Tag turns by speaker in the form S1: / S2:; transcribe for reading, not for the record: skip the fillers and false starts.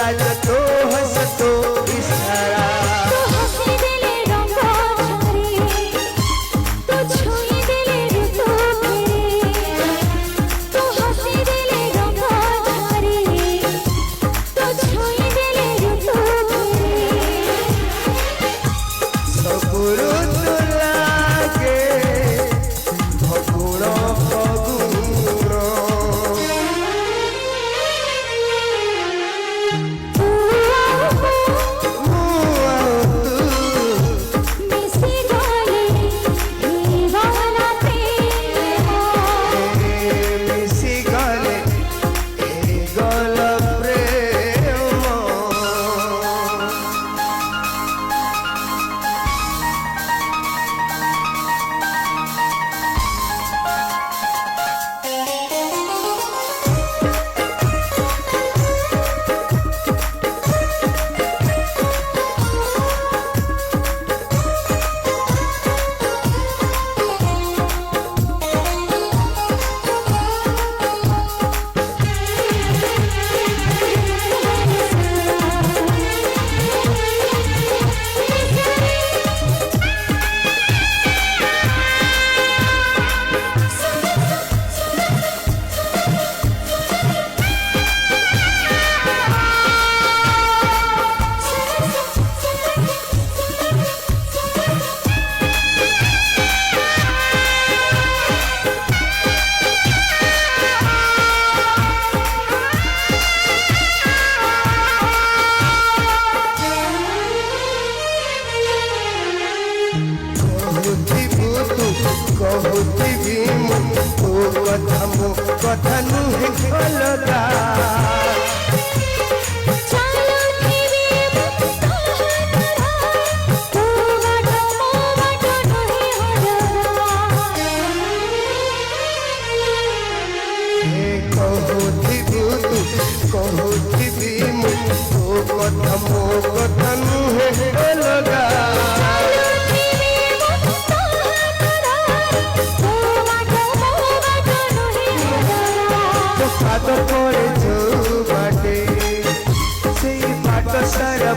S1: लाज तो हंस तो इशारा
S2: तू हंसी दिले रंग छारे तू छुई दिले ऋतु फेरे तू हंसी दिले रंग छारे तू छुई दिले ऋतु फेरे
S1: सबुरु तो लागे फगुण फगुण
S2: मिसी गले हे वाला प्रेम
S1: मिसी गले ए गल प्रेम कहुथिबी मु तो कथा नुहे अलगा
S2: चालो टीवी मुक्ता हरा तू बाटो मो बाटो नहीं हरा
S1: हे कहुथिबी मु तो कथा नुहे अलगा
S2: चालो टीवी मुक्ता हरा तू बाटो मो बाटो नहीं हरा
S1: पाद पड़े जो बाटे से बाट सारा